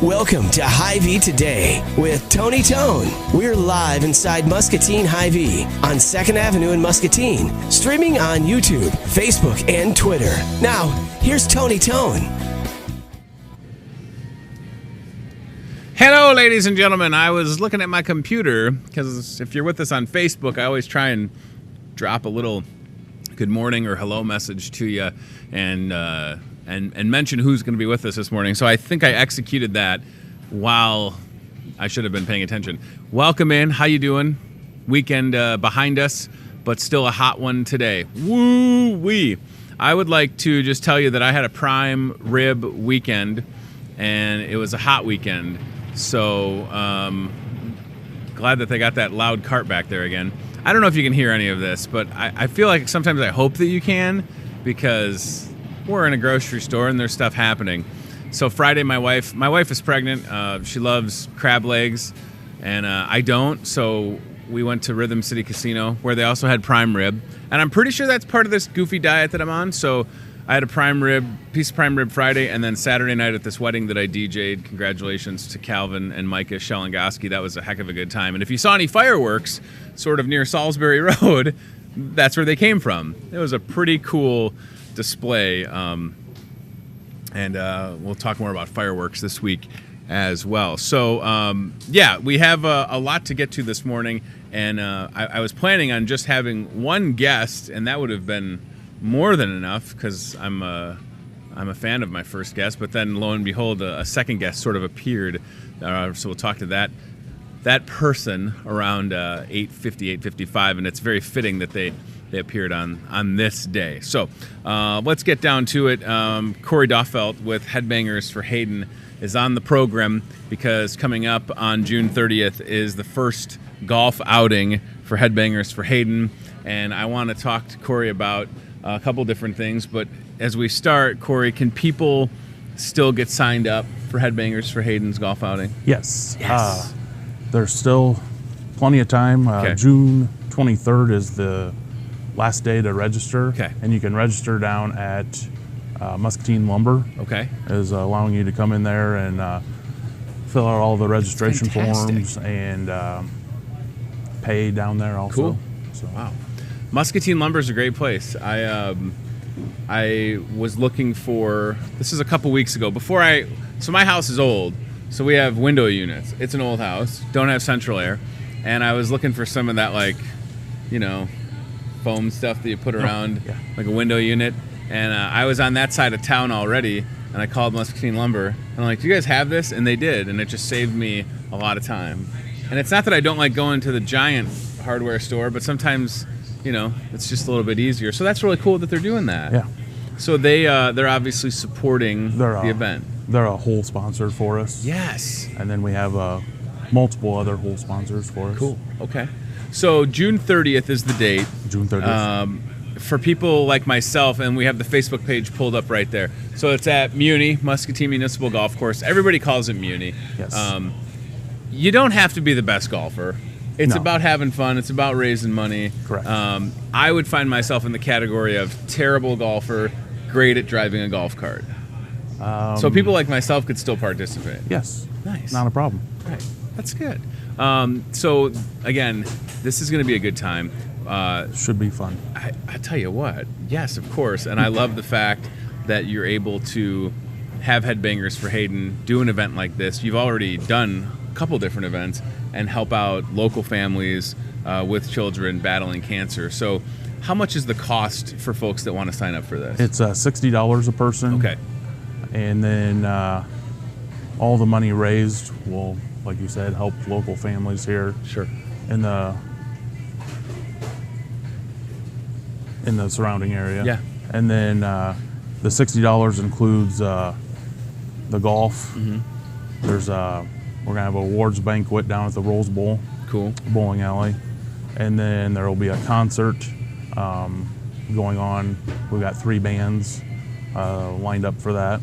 Welcome to Hy-Vee Today with Tony Tone. We're live inside Muscatine Hy-Vee on 2nd Avenue in Muscatine, streaming on YouTube, Facebook, and Twitter. Now, here's Tony Tone. Hello, ladies and gentlemen. I was looking at my computer because if you're with us on Facebook, I always try and drop a little good morning or hello message to you and mention who's going to be with us this morning. So I think I executed that while I should have been paying attention. Welcome in. How you doing? Weekend behind us, but still a hot one today. Woo-wee. I would like to just tell you that I had a prime rib weekend, and it was a hot weekend. So glad that they got that loud cart back there again. I don't know if you can hear any of this, but I feel like sometimes I hope that you can, because we're in a grocery store and there's stuff happening. So Friday, my wife is pregnant. She loves crab legs, and I don't. So we went to Rhythm City Casino, where they also had prime rib. And I'm pretty sure that's part of this goofy diet that I'm on. So I had a piece of prime rib Friday, and then Saturday night at this wedding that I DJ'd. Congratulations to Calvin and Micah Shelengoski. That was a heck of a good time. And if you saw any fireworks sort of near Salisbury Road, that's where they came from. It was a pretty cool display, and we'll talk more about fireworks this week as well. So we have a lot to get to this morning, and I was planning on just having one guest, and that would have been more than enough because I'm a fan of my first guest. But then lo and behold, a second guest sort of appeared, so we'll talk to that person around 8:50, 8:55, and it's very fitting that they appeared on this day. So let's get down to it. Corey Doffelt with Headbangers for Hayden is on the program because coming up on June 30th is the first golf outing for Headbangers for Hayden. And I want to talk to Corey about a couple different things. But as we start, Corey, can people still get signed up for Headbangers for Hayden's golf outing? Yes. There's still plenty of time. Okay. June 23rd is the last day to register. Okay. And you can register down at Muscatine Lumber. Okay. Is allowing you to come in there and fill out all the registration Fantastic. forms and pay down there also. Cool. So. Wow. Muscatine Lumber is a great place. I was looking for, this is a couple weeks ago, so my house is old, so we have window units. It's an old house, don't have central air, and I was looking for some of that, like, foam stuff that you put around, like a window unit, and I was on that side of town already, and I called Muscatine Lumber, and I'm like, do you guys have this? And they did, and it just saved me a lot of time. And it's not that I don't like going to the giant hardware store, but sometimes it's just a little bit easier. So that's really cool that they're doing that. Yeah. So they're obviously supporting the event. They're a whole sponsor for us. Yes. And then we have multiple other whole sponsors for us. Cool. Okay. So June 30th is the date. June 30th. For people like myself, and we have the Facebook page pulled up right there. So it's at Muni, Muscatine Municipal Golf Course. Everybody calls it Muni. Yes. You don't have to be the best golfer. It's No. about having fun. It's about raising money. Correct. I would find myself in the category of terrible golfer, great at driving a golf cart. So people like myself could still participate. Yes. Nice. Not a problem. Right. That's good. So, again, this is going to be a good time. Should be fun. I tell you what. Yes, of course. And I love the fact that you're able to have Headbangers for Hayden do an event like this. You've already done a couple different events and help out local families with children battling cancer. So how much is the cost for folks that want to sign up for this? It's $60 a person. Okay. And then all the money raised will, like you said, help local families here Sure. in the surrounding area. Yeah. And then the $60 includes the golf. Mm-hmm. There's we're gonna have an awards banquet down at the Rose Bowl. Cool. Bowling alley, and then there will be a concert going on. We got 3 bands lined up for that.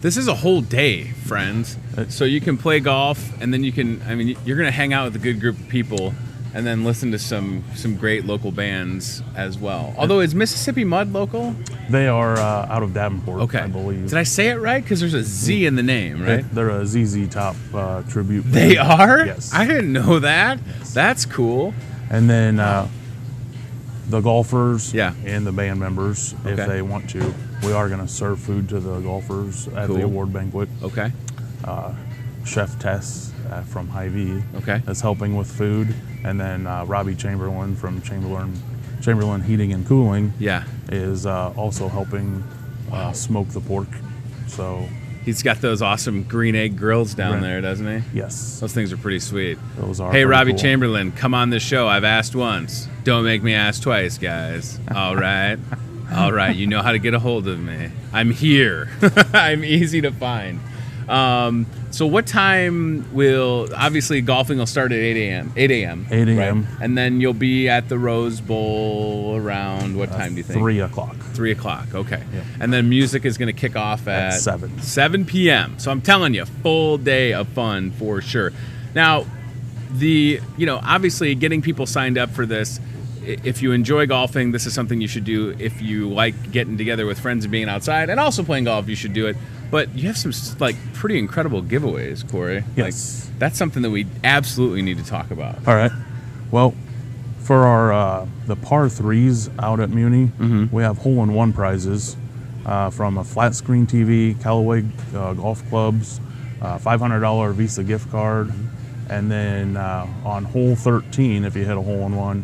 This is a whole day, friends. So you can play golf, and then you're going to hang out with a good group of people, and then listen to some great local bands as well. Although, is Mississippi Mud local? They are out of Davenport, Okay. I believe. Did I say it right? Because there's a Z in the name, right? They're a ZZ Top tribute band. They are? Yes. I didn't know that. Yes. That's cool. And then the golfers Yeah. and the band members, if Okay. they want to, we are going to serve food to the golfers at Cool. the award banquet. Okay. Chef Tess from Hy-Vee Okay. is helping with food. And then Robbie Chamberlain from Chamberlain Heating and Cooling Yeah. is also helping smoke the pork. So, He's got those awesome green egg grills down Right. there, doesn't he? yes. Those things are pretty sweet. Those are Hey, pretty Robbie cool. Chamberlain, come on this show. I've asked once. Don't make me ask twice, guys. All right. All right. You know how to get a hold of me. I'm here. I'm easy to find. So what time will, obviously golfing will start at 8 a.m. 8 a.m. 8 a.m. Right? And then you'll be at the Rose Bowl around what time do you think? 3 o'clock. 3 o'clock, okay. Yeah. And then music is going to kick off at 7. 7 p.m. So I'm telling you, full day of fun for sure. Now, obviously getting people signed up for this, if you enjoy golfing, this is something you should do. If you like getting together with friends and being outside and also playing golf, you should do it. But you have some pretty incredible giveaways, Corey. Yes. That's something that we absolutely need to talk about. All right. Well, for our the par threes out at Muni, we have hole-in-one prizes from a flat screen TV, Callaway golf clubs, $500 Visa gift card, and then on hole 13, if you hit a hole-in-one,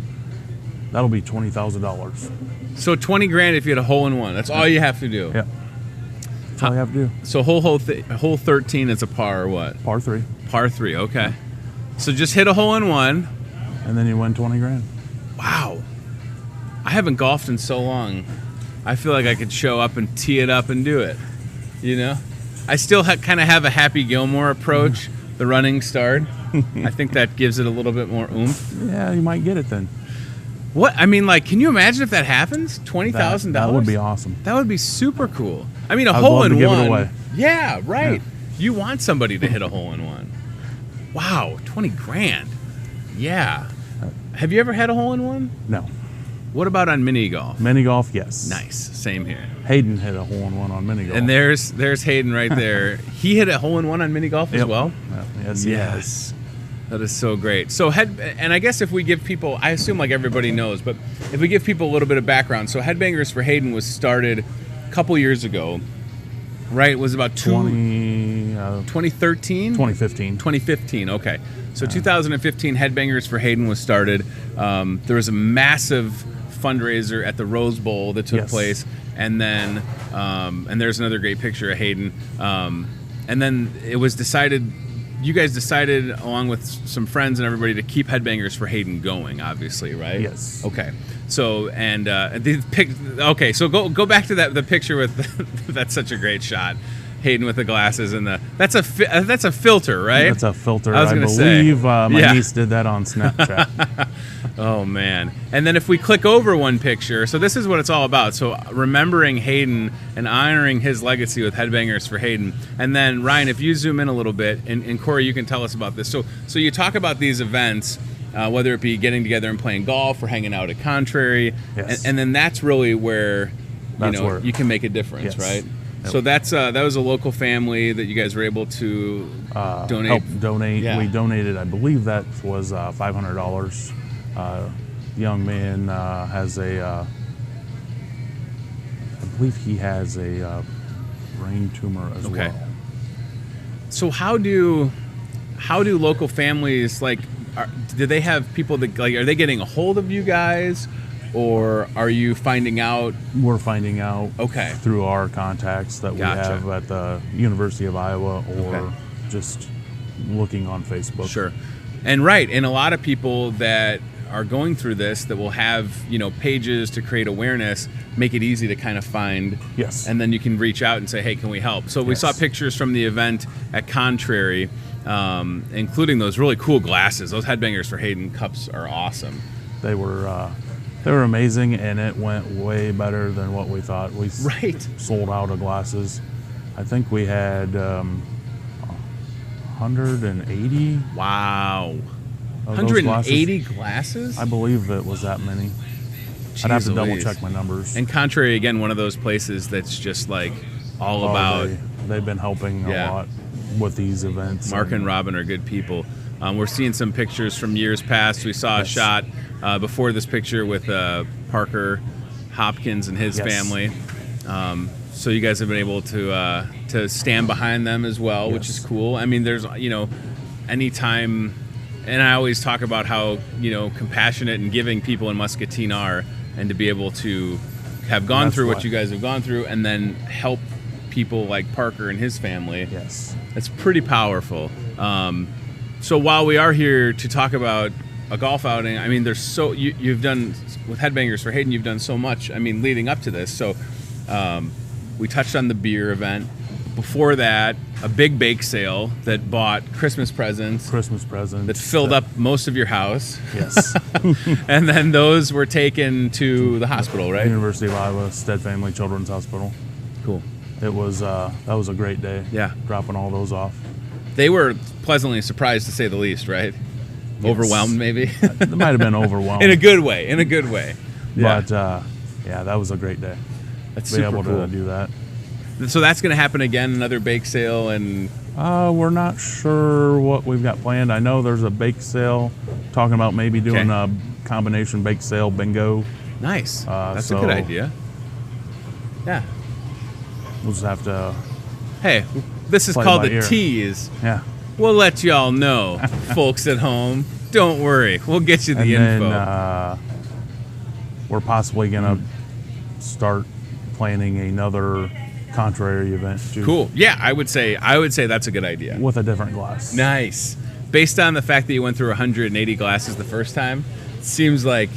that'll be $20,000. So 20 grand if you had a hole in one. That's all you have to do. Yeah. That's all you have to do. So hole 13 is a par or what? Par 3. Par 3, okay. So just hit a hole in one. And then you win 20 grand. Wow. I haven't golfed in so long. I feel like I could show up and tee it up and do it. You know? I still kind of have a Happy Gilmore approach, the running start. I think that gives it a little bit more oomph. Yeah, you might get it then. What? I mean, can you imagine if that happens? $20,000? That would be awesome. That would be super cool. I mean, a I'd hole love in to give one. it away. Yeah, right. Yeah. You want somebody to hit a hole in one. Wow, 20 grand. Yeah. Have you ever had a hole in one? No. What about on mini golf? Mini golf, yes. Nice. Same here. Hayden hit a hole-in-one on mini golf. And there's Hayden right there. He hit a hole in one on mini golf as Yep. well. Yes, Yes. That is so great. So and I guess if we give people, I assume like everybody knows, but if we give people a little bit of background, so Headbangers for Hayden was started a couple years ago, right? It was about 2013? 2015. 2015, okay. So 2015, Headbangers for Hayden was started. There was a massive fundraiser at the Rose Bowl that took Yes. place, and then and there's another great picture of Hayden. And then it was decided, you guys decided along with some friends and everybody to keep Headbangers for Hayden going, obviously, right? Yes. Okay. So so go back to the picture with that's such a great shot. Hayden with the glasses and that's a filter, right? That's a filter. I was I gonna say. believe my Yeah. niece did that on Snapchat. Oh man. And then if we click over one picture, so this is what it's all about. So remembering Hayden and honoring his legacy with Headbangers for Hayden. And then Ryan, if you zoom in a little bit, and Corey, you can tell us about this. So you talk about these events, whether it be getting together and playing golf or hanging out at Contrary, Yes. and then that's really where Where- you can make a difference, Yes. right? Yep. So that was a local family that you guys were able to donate. Help donate. Yeah. We donated, I believe that was $500. Young man has I believe he has a brain tumor as Okay. well. So how do local families do they have people that are they getting a hold of you guys, or are you finding out? We're finding out Okay. through our contacts that we Gotcha. have at the University of Iowa or Okay. just looking on Facebook. Sure. And right, and a lot of people that are going through this that will have, pages to create awareness, make it easy to kind of find. Yes. And then you can reach out and say, hey, can we help? So we Yes. saw pictures from the event at Contrary, including those really cool glasses. Those Headbangers for Hayden cups are awesome. They were amazing, and it went way better than what we thought. We Right. sold out of glasses. I think we had 180. Wow. those 180 glasses. glasses? I believe it was that many. I'd have to double check my numbers. And Contrary, again, one of those places that's just like all about. They've been helping a lot with these events. Mark and Robin are good people. We're seeing some pictures from years past. We saw a shot before this picture with Parker Hopkins and his family. So you guys have been able to stand behind them as well, which is cool. I mean, there's, anytime, and I always talk about how, compassionate and giving people in Muscatine are, and to be able to have gone through what you guys have gone through and then help people like Parker and his family. Yes. It's pretty powerful. So while we are here to talk about a golf outing, I mean, you've done, with Headbangers for Hayden, you've done so much, I mean, leading up to this. So we touched on the beer event. Before that, a big bake sale that bought Christmas presents. That filled up most of your house. Yes. And then those were taken to the hospital, right? University of Iowa Stead Family Children's Hospital. Cool. It was that was a great day. Yeah. Dropping all those off. They were pleasantly surprised, to say the least, right? Yes. Overwhelmed, maybe? They might have been overwhelmed. In a good way. Yeah. But, that was a great day. That's be able to do that. So that's going to happen again, another bake sale, and we're not sure what we've got planned. I know there's a bake sale, talking about maybe doing a combination bake sale bingo. Nice. That's a good idea. Yeah. We'll just have to. Hey, this is called the tease. Yeah. We'll let y'all know, folks at home. Don't worry, we'll get you the info. Then, we're possibly gonna start planning another Contrary event too. Cool. Yeah, I would say that's a good idea. With a different glass. Nice. Based on the fact that you went through 180 glasses the first time, it seems like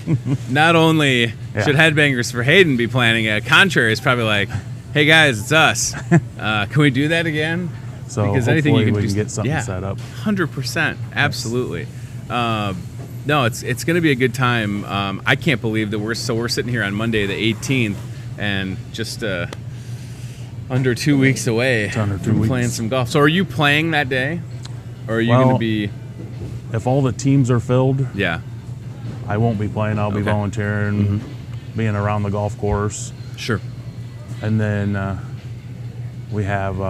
not only should Headbangers for Hayden be planning it, Contrary is probably like, hey guys, it's us. Can we do that again? So because anything you can get something set up. 100%. Absolutely. No, it's going to be a good time. I can't believe that we're sitting here on Monday the 18th and just under 2 weeks away from playing some golf. So are you playing that day? Or are you going to be... If all the teams are filled, I won't be playing. I'll be volunteering, being around the golf course. Sure. And then we have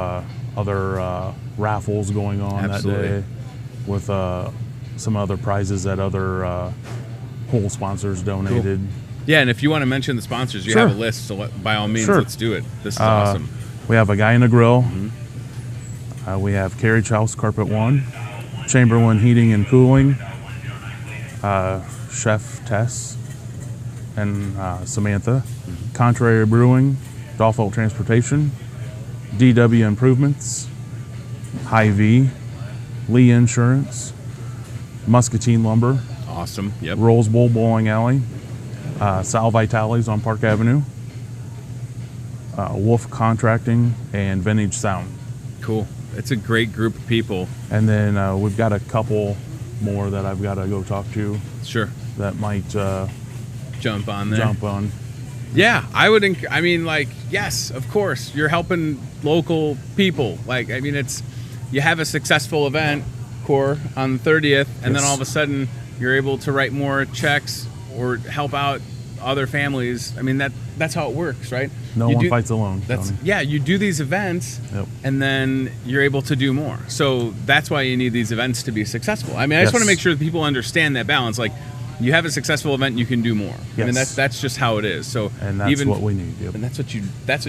other raffles going on that day with some other prizes that other hole sponsors donated. Cool. Yeah, and if you want to mention the sponsors, you have a list, so by all means, let's do it. This is awesome. We have A Guy in a Grill. We have Carriage House Carpet One, Chamberlain Heating and Cooling, Chef Tess and Samantha, Contrary Brewing, Dolphin Transportation, DW Improvements, Hy-Vee, Lee Insurance, Muscatine Lumber, awesome, Rolls Bowl Bowling Alley, Sal Vitale's on Park Avenue, Wolf Contracting, and Vintage Sound. Cool. It's a great group of people. And then we've got a couple more that I've got to go talk to. Sure. That might jump on. Yeah, I would. Yes, of course. You're helping local people. You have a successful event, Core, on the 30th, and then all of a sudden you're able to write more checks or help out other families. I mean, that's how it works, right? No one fights alone. You do these events, and then you're able to do more. So that's why you need these events to be successcul. I mean, I just want to make sure that people understand that balance. Like, you have a successful event, you can do more. Yes. I mean, that's just how it is. So and that's what we need. And that's what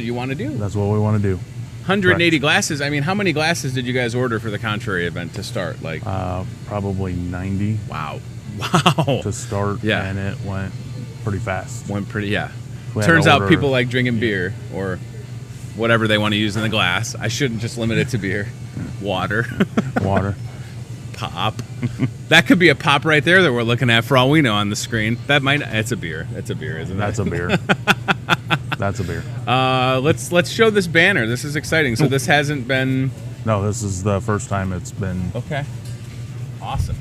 you want to do. That's what we want to do. 180 glasses. I mean, how many glasses did you guys order for the Contrary event to start? Probably 90. Wow. To start, and it went pretty fast. Turns out people like drinking beer or whatever they want to use in the glass. I shouldn't just limit it to beer. Water. Pop. That could be a pop right there that we're looking at for all we know on the screen. It's a beer. It's a beer, isn't it? That's a beer. That's a beer. Let's show this banner. This is exciting. So this hasn't been... No, this is the first time it's been... Okay. Awesome.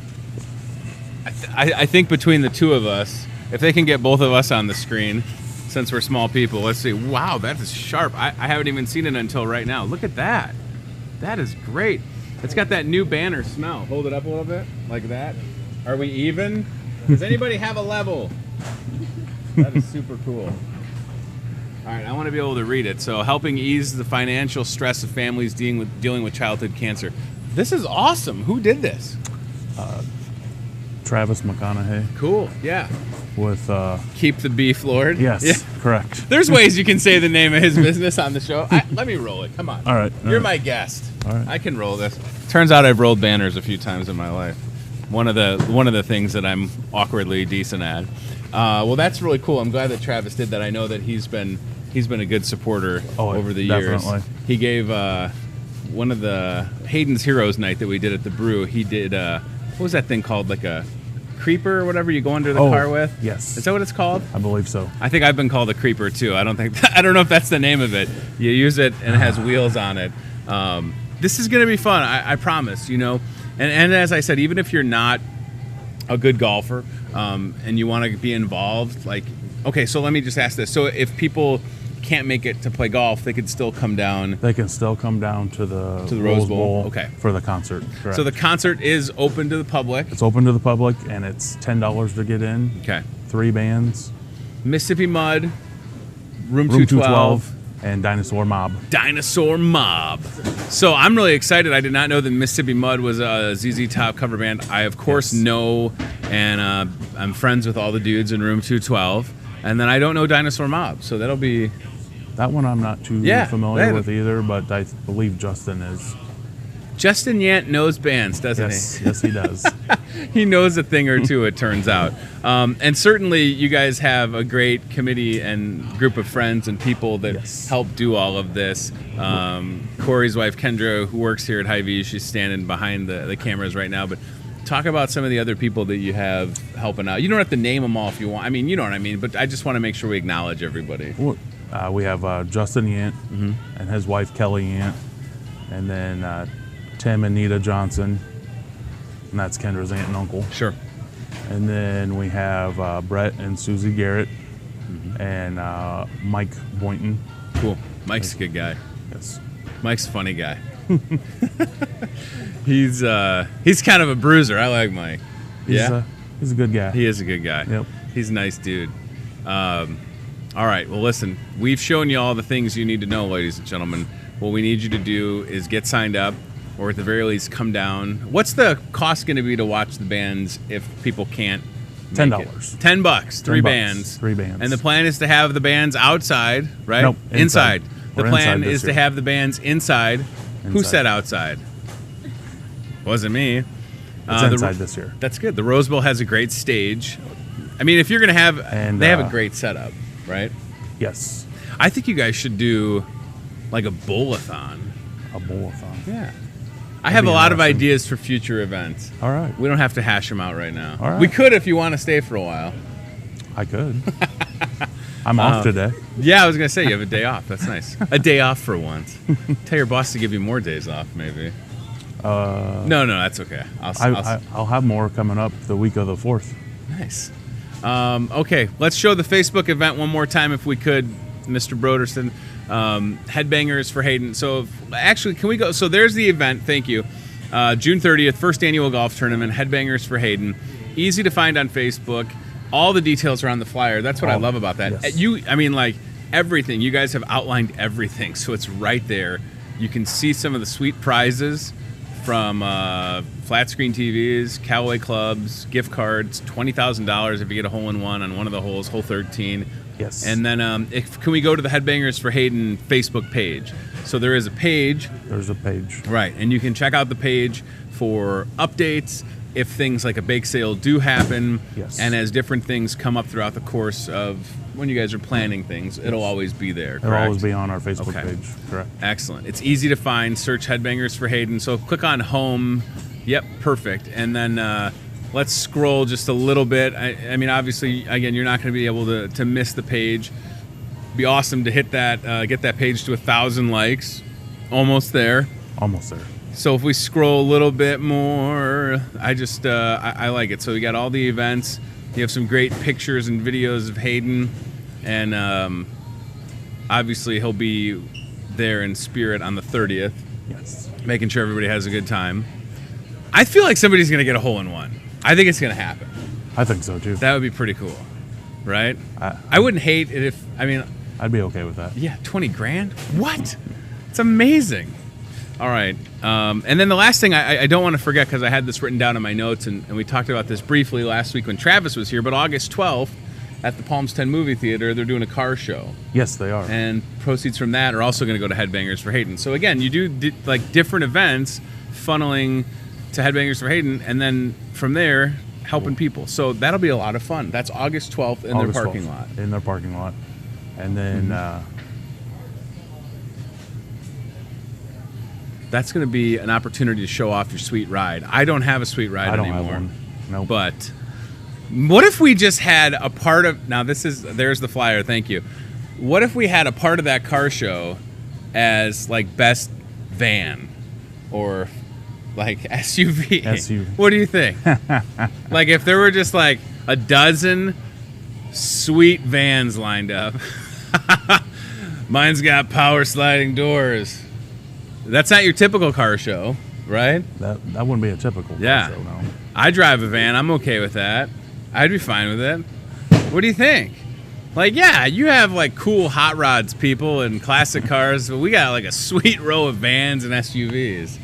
I think between the two of us, if they can get both of us on the screen, since we're small people, let's see. Wow, that is sharp. I haven't even seen it until right now. Look at that. That is great. It's got that new banner smell. Hold it up a little bit, like that. Are we even? Does anybody have a level? That is super cool. All right, I want to be able to read it. So, helping ease the financial stress of families dealing with childhood cancer. This is awesome. Who did this? Travis McConaughey. Cool. Yeah. With Keep the Beef Lord. yes, Yeah. correct. There's ways you can say the name of his business on the show. Let me roll it. Come on. All right. You're my guest. All right. I can roll this. Turns out I've rolled banners a few times in my life. One of the things that I'm awkwardly decent at. Well, that's really cool. I'm glad that Travis did that. I know that he's been a good supporter over the years. Definitely. He gave one of the Hayden's Heroes Night that we did at the Brew. He did what was that thing called? Like a creeper or whatever you go under the car with? Yes. Is that what it's called? I believe so. I think I've been called a creeper too. I don't know if that's the name of it. You use it and it has wheels on it. This is going to be fun. I promise. And as I said, even if you're not a good golfer and you want to be involved, like, okay, so let me just ask this. So if people can't make it to play golf, they could still come down. They can still come down to the Rose Bowl. Okay. For the concert. Correct. So the concert is open to the public. It's open to the public, and it's $10 to get in. Okay. 3 bands. Mississippi Mud, Room 212, 212, and Dinosaur Mob. Dinosaur Mob. So I'm really excited. I did not know that Mississippi Mud was a ZZ Top cover band. I, of course, know, and I'm friends with all the dudes in Room 212. And then I don't know Dinosaur Mob, so that'll be... That one I'm not too familiar with either, but I believe Justin is. Justin Yant knows bands, doesn't he? Yes, he does. He knows a thing or two, it turns out. And certainly you guys have a great committee and group of friends and people that help do all of this. Corey's wife, Kendra, who works here at Hy-Vee, she's standing behind the cameras right now. But talk about some of the other people that you have helping out. You don't have to name them all if you want. I mean, you know what I mean. But I just want to make sure we acknowledge everybody. Well, we have Justin Yant and his wife, Kelly Yant. And then Tim and Nita Johnson. And that's Kendra's aunt and uncle. Sure. And then we have Brett and Susie Garrett and Mike Boynton. Cool. Mike's a good guy. Yes. Mike's a funny guy. He's kind of a bruiser. I like Mike. He's a good guy. He is a good guy. Yep. He's a nice dude. All right. Well, listen, we've shown you all the things you need to know, ladies and gentlemen. What we need you to do is get signed up, or at the very least, come down. What's the cost going to be to watch the bands if people can't? $10. $10. 3 bands. 3 bands. And the plan is to have the bands outside, right? Nope, inside. The We're plan inside is to have the bands inside. Who said outside? Wasn't me. It's inside this year. That's good. The Rose Bowl has a great stage. I mean, if you're going to have, they have a great setup, right? Yes. I think you guys should do like a bowl-a-thon. A bowl-a-thon. Yeah. I have a lot of ideas for future events. All right. We don't have to hash them out right now. All right. We could if you want to stay for a while. I could. I'm off today. Yeah, I was going to say, you have a day off. That's nice. A day off for once. Tell your boss to give you more days off, maybe. No, that's okay. I'll have more coming up the week of the 4th. Nice. Okay, let's show the Facebook event one more time if we could, Mr. Broderson. Headbangers for Hayden. So actually, can we go? So there's the event. Thank you. June 30th, first annual golf tournament, Headbangers for Hayden. Easy to find on Facebook. All the details are on the flyer. That's what I love about that. Yes. I mean, like everything. You guys have outlined everything, so it's right there. You can see some of the sweet prizes from flat screen TVs, Callaway clubs, gift cards, $20,000 if you get a hole-in-one on one of the holes, hole 13. Yes. And then can we go to the Headbangers for Hayden Facebook page? So there is a page. There's a page. Right, and you can check out the page for updates if things like a bake sale do happen. Yes. And as different things come up throughout the course of when you guys are planning things, it'll always be there, correct? It'll always be on our Facebook page, correct. Excellent. It's easy to find. Search Headbangers for Hayden. So click on home. Yep, perfect. And then let's scroll just a little bit. I mean, obviously, again, you're not going to be able to miss the page. Be awesome to hit that, get that page to 1,000 likes. Almost there. Almost there. So if we scroll a little bit more, I like it. So we got all the events. You have some great pictures and videos of Hayden, and obviously he'll be there in spirit on the 30th. Yes. Making sure everybody has a good time. I feel like somebody's going to get a hole-in-one. I think it's going to happen. I think so too. That would be pretty cool, right? I wouldn't hate it if, I'd be okay with that. Yeah, 20 grand? What? It's amazing. All right. And then the last thing I don't want to forget, because I had this written down in my notes, and we talked about this briefly last week when Travis was here, but August 12th at the Palms 10 movie theater, they're doing a car show. Yes, they are. And proceeds from that are also going to go to Headbangers for Hayden. So again, you do like different events funneling to Headbangers for Hayden, and then from there, helping people. So that'll be a lot of fun. That's August 12th in their parking lot. In their parking lot. And then... that's going to be an opportunity to show off your sweet ride. I don't have a sweet ride anymore. I don't have one. No. But what if we just had a part of... Now, there's the flyer. Thank you. What if we had a part of that car show as, like, best van or, like, SUV? SUV. What do you think? Like, if there were just, like, a dozen sweet vans lined up. Mine's got power sliding doors. That's not your typical car show, right? That wouldn't be a typical car show, no. I drive a van. I'm okay with that. I'd be fine with it. What do you think? Like, yeah, you have, like, cool hot rods people and classic cars, but we got, like, a sweet row of vans and SUVs.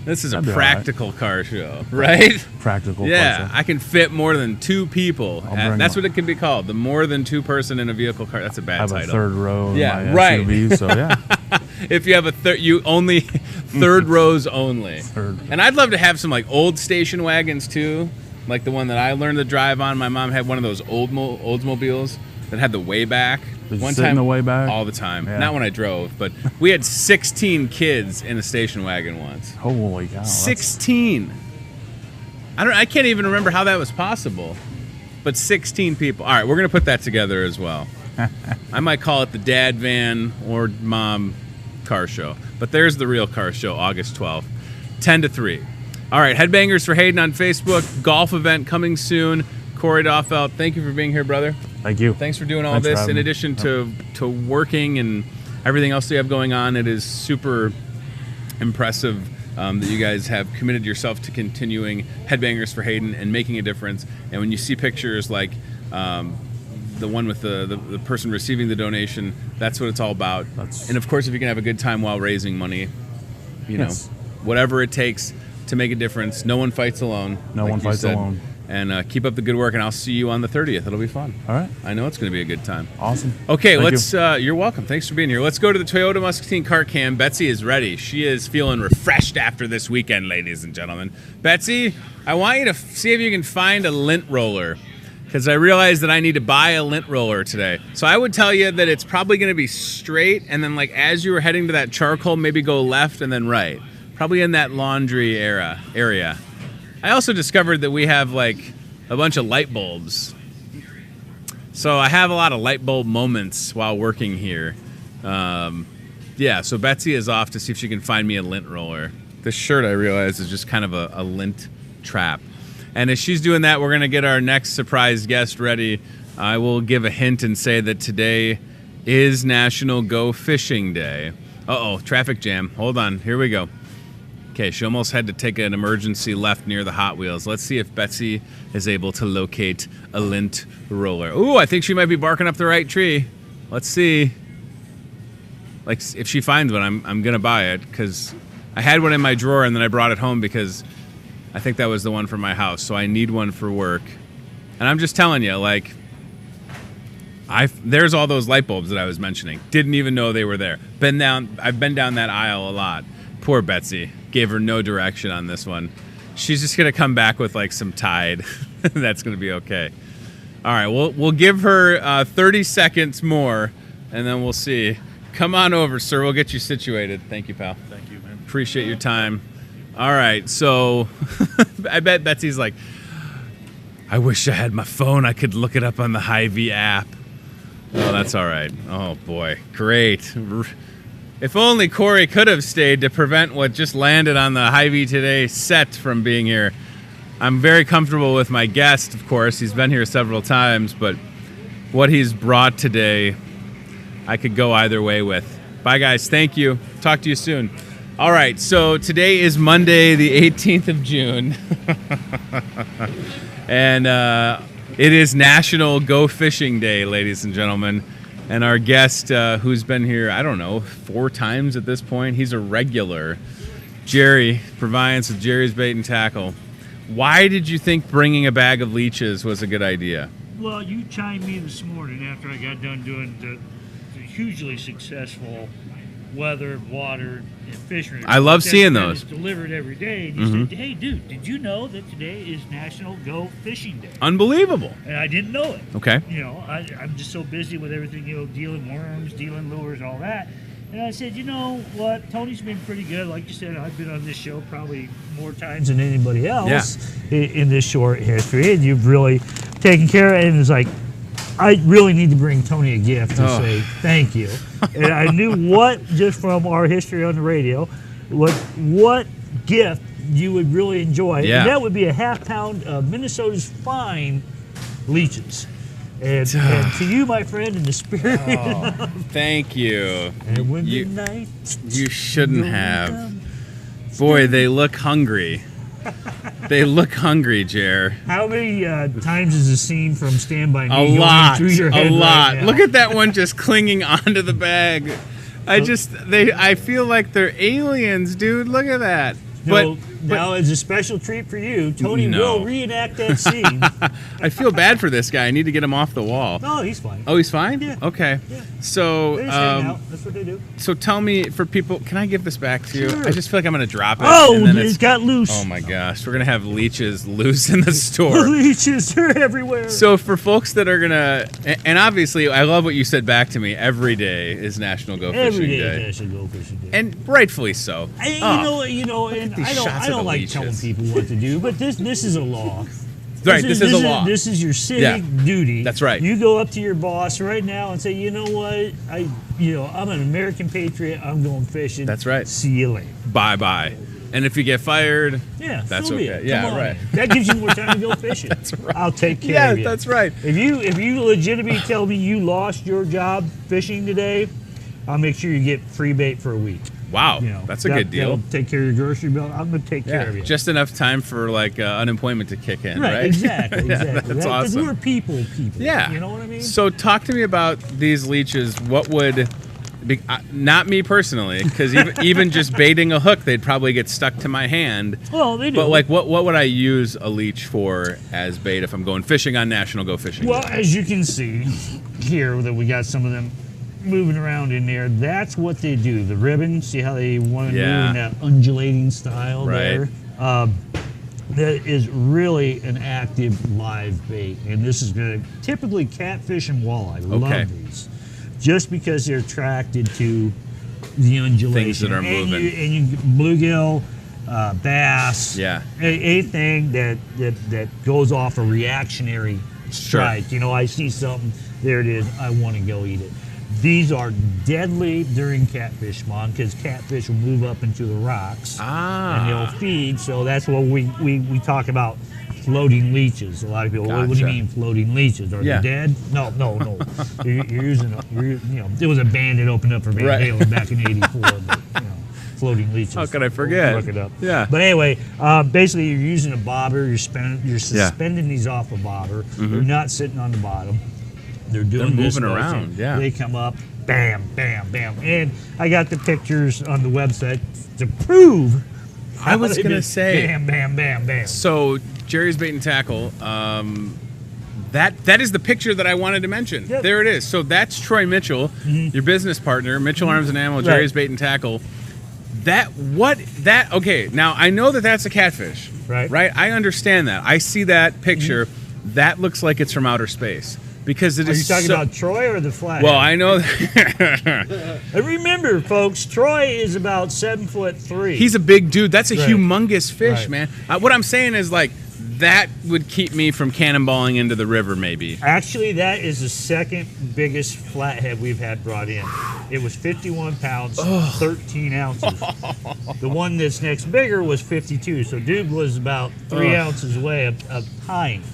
This is a practical car show, right? Practical yeah, car show. I can fit more than two people. That's what it can be called. The more than two person in a vehicle car. That's a bad title. I have a third row in my SUV, so yeah. If you have a third rows only. Third. And I'd love to have some like old station wagons too, like the one that I learned to drive on. My mom had one of those Oldsmobiles that had the way back. Did you one sit time in the way back? all the time. Yeah. Not when I drove, but we had 16 kids in a station wagon once. Holy cow! 16. I can't even remember how that was possible. But 16 people. All right, we're gonna put that together as well. I might call it the dad van or mom car show. But there's the real car show, August 12th, 10 to 3. All right, Headbangers for Hayden on Facebook. Golf event coming soon. Corey Doffelt, thank you for being here, brother. Thank you. Thanks for doing all this. In addition to working and everything else you have going on, it is super impressive that you guys have committed yourself to continuing Headbangers for Hayden and making a difference. And when you see pictures like the one with the person receiving the donation, that's what it's all about. And of course, if you can have a good time while raising money, you know, whatever it takes to make a difference. No one fights alone. No one fights alone. And keep up the good work, and I'll see you on the 30th. It'll be fun. All right. I know it's going to be a good time. Awesome. Okay, you're welcome. Thanks for being here. Let's go to the Toyota Muscatine car cam. Betsy is ready. She is feeling refreshed after this weekend, ladies and gentlemen. Betsy, I want you to see if you can find a lint roller, because I realized that I need to buy a lint roller today. So I would tell you that it's probably going to be straight, and then like as you were heading to that charcoal, maybe go left and then right. Probably in that laundry area. I also discovered that we have like a bunch of light bulbs. So I have a lot of light bulb moments while working here. So Betsy is off to see if she can find me a lint roller. This shirt, I realize, is just kind of a lint trap. And as she's doing that, we're going to get our next surprise guest ready. I will give a hint and say that today is National Go Fishing Day. Uh-oh, traffic jam. Hold on. Here we go. Okay, she almost had to take an emergency left near the Hot Wheels. Let's see if Betsy is able to locate a lint roller. Ooh, I think she might be barking up the right tree. Let's see. Like, if she finds one, I'm going to buy it, because I had one in my drawer and then I brought it home because I think that was the one for my house, so I need one for work. And I'm just telling you, like, there's all those light bulbs that I was mentioning. Didn't even know they were there. I've been down that aisle a lot. Poor Betsy. Gave her no direction on this one. She's just going to come back with like some Tide. That's going to be okay. All right, we'll give her 30 seconds more, and then we'll see. Come on over, sir. We'll get you situated. Thank you, pal. Thank you, man. Appreciate your time. All right, so I bet Betsy's like, I wish I had my phone. I could look it up on the Hy-Vee app. Oh, that's all right. Oh, boy. Great. If only Corey could have stayed to prevent what just landed on the Hy-Vee Today set from being here. I'm very comfortable with my guest, of course. He's been here several times, but what he's brought today, I could go either way with. Bye, guys. Thank you. Talk to you soon. All right, so today is Monday, the 18th of June, and it is National Go Fishing Day, ladies and gentlemen. And our guest, who's been here, I don't know, 4 times at this point, he's a regular, Jerry Proviance with Jerry's Bait and Tackle. Why did you think bringing a bag of leeches was a good idea? Well, you chimed me this morning after I got done doing the hugely successful weather, water, and fishery. I love seeing those. It's delivered every day. And you said, hey, dude, did you know that today is National Go Fishing Day? Unbelievable. And I didn't know it. Okay. You know, I'm just so busy with everything, you know, dealing worms, dealing lures, all that. And I said, you know what, Tony's been pretty good. Like you said, I've been on this show probably more times than anybody else in this short history. And you've really taken care of it. And it's like, I really need to bring Tony a gift to say thank you. And I knew what, just from our history on the radio, what gift you would really enjoy. Yeah. And that would be a half-pound of Minnesota's fine leeches. And to you, my friend, in the spirit. Thank you. And when the night You shouldn't have. Boy, they look hungry. They look hungry, Jer. How many times is the scene from Stand By Me A going lot. through your head A lot. right now? Look at that one just clinging onto the bag. I feel like they're aliens, dude. Look at that. No, now, as a special treat for you, Tony will reenact that scene. I feel bad for this guy. I need to get him off the wall. No, he's fine. Oh, he's fine? Yeah. Okay. Yeah. So, They just hang out. That's what they do. so tell me, for people, can I give this back to you? Sure. I just feel like I'm going to drop it. Oh, and then it got loose. Oh my gosh, we're going to have leeches loose in the store. The leeches are everywhere. So for folks that are going to, and obviously I love what you said back to me, every day is National Go Fishing Every day Day. is National Go Fishing Day. And rightfully so. You know, and these I shots don't of the like leeches. telling people what to do, but this is a law. Right, this is a law. This is your civic duty. That's right. You go up to your boss right now and say, you know what, I'm an American patriot. I'm going fishing. That's right. See you later. Bye-bye. And if you get fired, That's okay. It. Yeah, Come on. right. That gives you more time to go fishing. That's right. I'll take care of you. Yeah, that's right. If you legitimately tell me you lost your job fishing today, I'll make sure you get free bait for a week. Wow, You know, that's a good deal. That'll take care of your grocery bill. I'm going to take care of you. Just enough time for like unemployment to kick in, right? Exactly. That's Because awesome. we're people. Yeah. You know what I mean? So talk to me about these leeches. What would, not me personally, because even just baiting a hook, they'd probably get stuck to my hand. Well, they do. But like, what would I use a leech for as bait if I'm going fishing on National Go Fishing Well, Day? as you can see here, that we got some of them moving around in there. That's what they do. The ribbon, see how they want to move in that undulating style there? That is really an active live bait. And this is going to typically catfish and walleye. Love these. Just because they're attracted to the undulation. Things that are moving. And you bluegill, bass, anything that goes off a reactionary strike. You know, I see something, there it is, I want to go eat it. These are deadly during catfish spawn because catfish will move up into the rocks and they'll feed. So that's what we talk about, floating leeches. A lot of people, what do you mean floating leeches? Are they dead? No. you're using, it was a band that opened up for Van Halen back in '84. But, floating leeches. How could I forget? Look it up. Yeah. But anyway, basically you're using a bobber. You're suspending these off a bobber. They're not sitting on the bottom. They're doing They're this moving motion. around. Yeah. They come up, bam, bam, bam, and I got the pictures on the website to prove. I was gonna say, bam, bam, bam, bam. So Jerry's Bait and Tackle. That is the picture that I wanted to mention. Yep. There it is. So that's Troy Mitchell, your business partner, Mitchell Arms and Ammo, Jerry's Bait and Tackle. Okay, now I know that that's a catfish. Right? I understand that. I see that picture. That looks like it's from outer space. Because it is. Are you talking about Troy or the flathead? Well, I know. And remember, folks, Troy is about 7'3". He's a big dude. That's a humongous fish, man. What I'm saying is, like, that would keep me from cannonballing into the river, maybe. Actually, that is the second biggest flathead we've had brought in. It was 51 pounds, 13 ounces. The one that's next bigger was 52. So dude was about 3 ounces away of tying.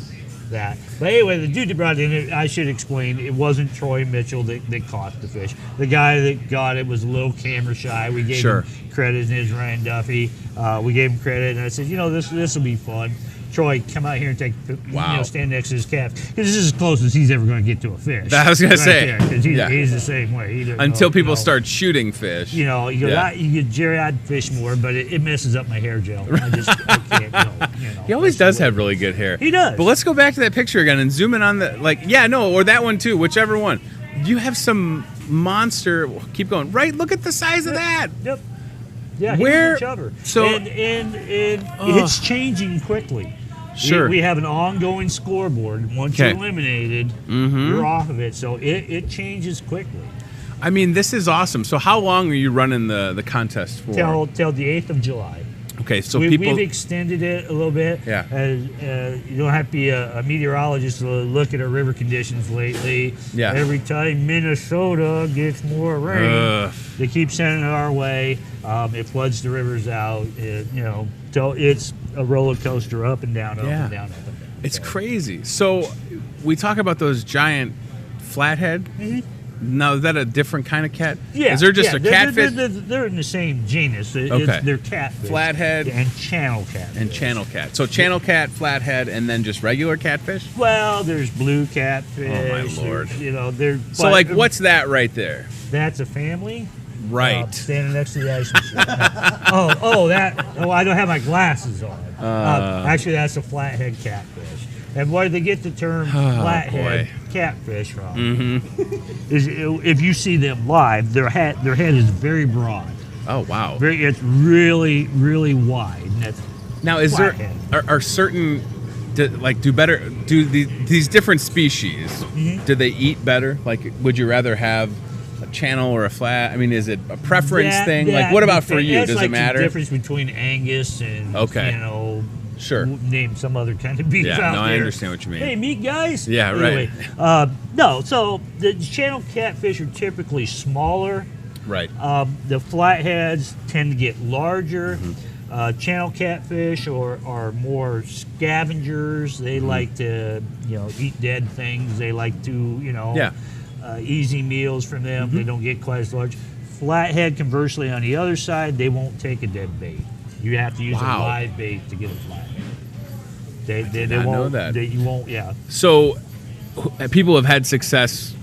that. But anyway, the dude that brought it in, I should explain, it wasn't Troy Mitchell that caught the fish. The guy that got it was a little camera shy. We gave him credit. His name is Ryan Duffy. We gave him credit, and I said, this will be fun. Troy, come out here and take, stand next to his calf, because this is as close as he's ever going to get to a fish. I was going to say, because he's the same way. Until people start shooting fish. You get Jerry, I'd fish more, but it messes up my hair gel. I can't go. He always does have really good hair. He does. But let's go back to that picture again and zoom in on the or that one too, whichever one. You have some monster. Keep going. Right. Look at the size of that. Yep. Yeah, where he's a chubber. So and it's changing quickly. Sure. We have an ongoing scoreboard. Once you're eliminated, you're off of it. So it changes quickly. I mean, this is awesome. So how long are you running the contest for? Till the 8th of July. Okay, so we've extended it a little bit. Yeah. You don't have to be a meteorologist to look at our river conditions lately. Yeah. Every time Minnesota gets more rain, they keep sending it our way. It floods the rivers out. So it's a roller coaster, up and down, up and down, up and down. It's crazy. So we talk about those giant flathead. Mm-hmm. Now, is that a different kind of cat? Yeah. Is there just a catfish? They're in the same genus. They're catfish. Flathead. And channel catfish. And channel cat. So channel cat, flathead, and then just regular catfish? Well, there's blue catfish. Oh, my Lord. They're... So, what's that right there? That's a family. Right. Standing next to the ice machine. I don't have my glasses on. Actually, that's a flathead catfish. And where they get the term flathead catfish from is if you see them live, their head is very broad. Oh, wow. It's really, really wide. And that's now, is flathead. are certain do these different species? Do they eat better? Like, would you rather have a channel or a flat? I mean, is it a preference thing? Like, what about for you? Does it matter? The difference between Angus and Sure. Name some other kind of beef out there. Yeah, no, I understand what you mean. Hey, meat guys? Yeah, anyway, right. So the channel catfish are typically smaller. Right. The flatheads tend to get larger. Channel catfish are more scavengers. They like to, eat dead things. They like to, easy meals from them. They don't get quite as large. Flathead, conversely, on the other side, they won't take a dead bait. You have to use a live bait to get a flathead. They won't know that. You won't. Yeah. So people have had success.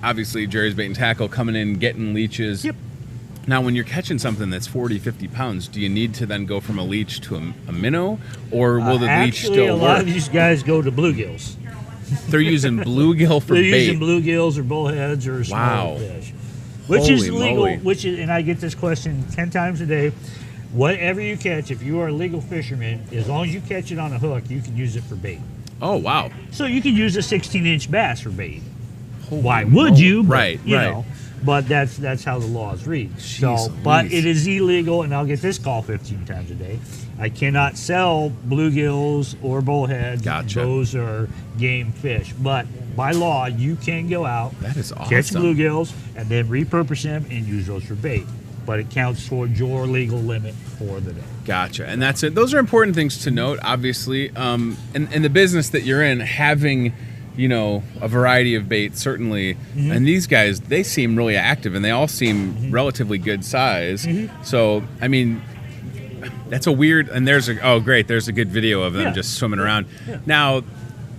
Obviously, Jerry's Bait and Tackle coming in, getting leeches. Yep. Now, when you're catching something that's 40, 50 pounds, do you need to then go from a leech to a minnow, or will the leech still work? Actually, a lot of these guys go to bluegills. They're using bluegill for bait. They're using bluegills or bullheads or smaller fish, which is legal. And I get this question 10 times a day. Whatever you catch, if you are a legal fisherman, as long as you catch it on a hook, you can use it for bait. Oh, wow. So you can use a 16-inch bass for bait. Why would you? But, right. But that's how the laws read. But it is illegal, and I'll get this call 15 times a day. I cannot sell bluegills or bullheads. Gotcha. Those are game fish. But by law, you can go out, that is awesome, catch bluegills, and then repurpose them and use those for bait. But it counts towards your legal limit for the day. Gotcha. And that's it. Those are important things to note, obviously. In the business that you're in, having, a variety of bait, certainly. And these guys, they seem really active, and they all seem relatively good size. So, I mean, that's a weird, and there's a good video of them just swimming around. Yeah. Now,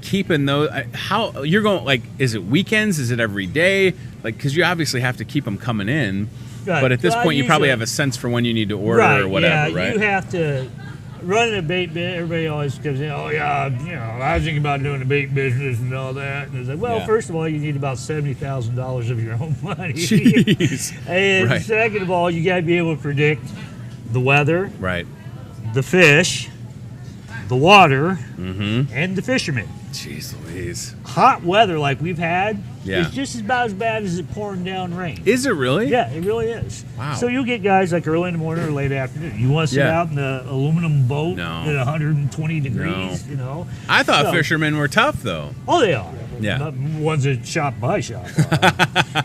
keeping those, how, you're going, is it weekends? Is it every day? Because you obviously have to keep them coming in. Right. But at this point, you probably have a sense for when you need to order or whatever, right? You have to run a bait business. Everybody always comes in, I was thinking about doing the bait business and all that. And it's like, first of all, you need about $70,000 of your own money. Jeez. And second of all, you got to be able to predict the weather, right? The fish, the water, and the fishermen. Jeez Louise. Hot weather like we've had is just about as bad as it pouring down rain. Is it really? Yeah, it really is. Wow. So you'll get guys like early in the morning or late afternoon. You want to sit out in the aluminum boat at 120 degrees, I thought fishermen were tough, though. Oh, they are. Yeah. Ones that shop by shop.